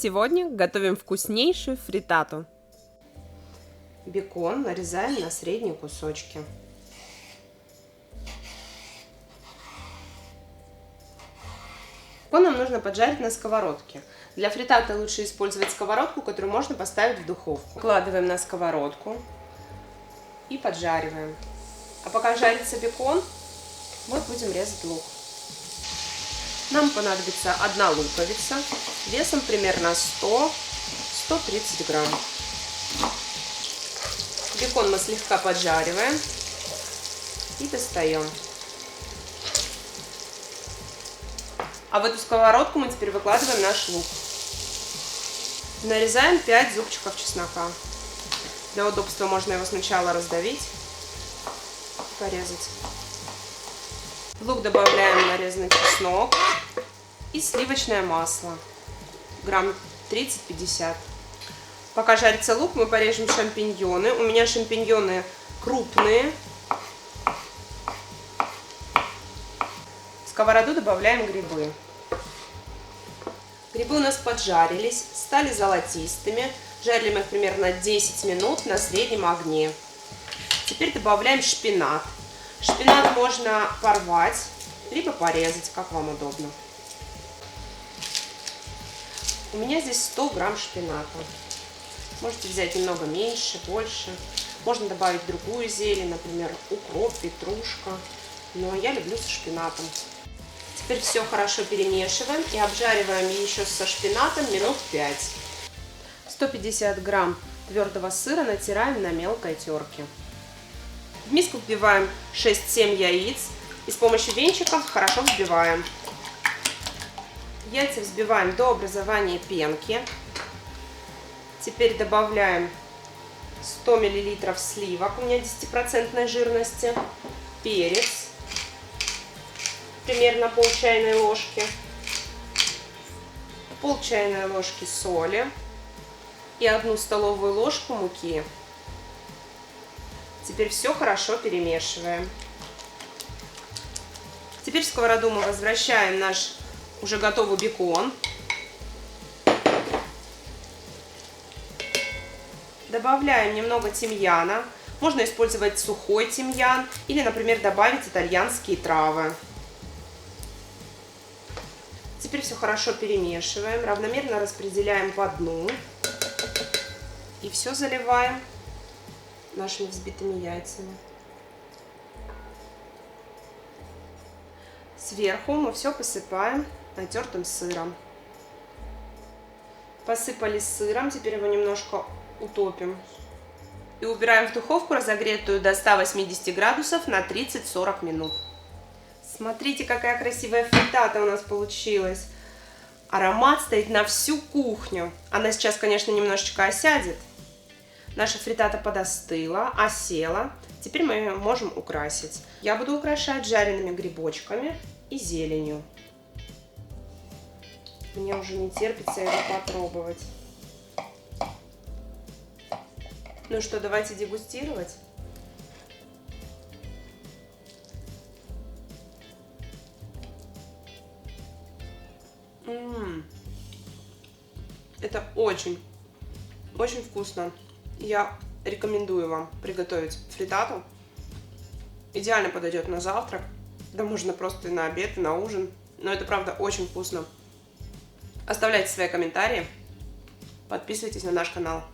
Сегодня готовим вкуснейшую фриттату. Бекон нарезаем на средние кусочки. Бекон нам нужно поджарить на сковородке. Для фриттаты лучше использовать сковородку, которую можно поставить в духовку. Вкладываем на сковородку и поджариваем. А пока жарится бекон, мы будем резать лук. Нам понадобится одна луковица весом примерно 100-130 грамм. Бекон мы слегка поджариваем и достаем. А в эту сковородку мы теперь выкладываем наш лук. Нарезаем 5 зубчиков чеснока. Для удобства можно его сначала раздавить и порезать. В лук добавляем нарезанный чеснок и сливочное масло, грамм 30-50. Пока жарится лук, мы порежем шампиньоны. У меня шампиньоны крупные. В сковороду добавляем грибы. Грибы у нас поджарились, стали золотистыми. Жарили мы их примерно 10 минут на среднем огне. Теперь добавляем шпинат. Шпинат можно порвать, либо порезать, как вам удобно. У меня здесь 100 грамм шпината. Можете взять немного меньше, больше. Можно добавить другую зелень, например, укроп, петрушка. Но я люблю со шпинатом. Теперь все хорошо перемешиваем и обжариваем еще со шпинатом минут 5. 150 грамм твердого сыра натираем на мелкой терке. В миску вбиваем 6-7 яиц и с помощью венчика хорошо взбиваем. Яйца взбиваем до образования пенки. Теперь добавляем 100 мл сливок, у меня 10% жирности, перец, примерно пол чайной ложки, пол чайной ложки соли и 1 столовую ложку муки. Теперь все хорошо перемешиваем. Теперь в сковороду мы возвращаем наш уже готовый бекон. Добавляем немного тимьяна. Можно использовать сухой тимьян или, например, добавить итальянские травы. Теперь все хорошо перемешиваем, равномерно распределяем по дну и все заливаем нашими взбитыми яйцами. Сверху мы все посыпаем натертым сыром. Посыпали сыром, теперь его немножко утопим. И убираем в духовку, разогретую до 180 градусов на 30-40 минут. Смотрите, какая красивая фриттата у нас получилась. Аромат стоит на всю кухню. Она сейчас, конечно, немножечко осядет. Наша фриттата подостыла, осела. Теперь мы ее можем украсить. Я буду украшать жареными грибочками и зеленью. Мне уже не терпится это попробовать. Ну что, давайте дегустировать. Это очень вкусно. Я рекомендую вам приготовить фриттату. Идеально подойдет на завтрак. Да можно просто и на обед, и на ужин. Но это правда очень вкусно. Оставляйте свои комментарии. Подписывайтесь на наш канал.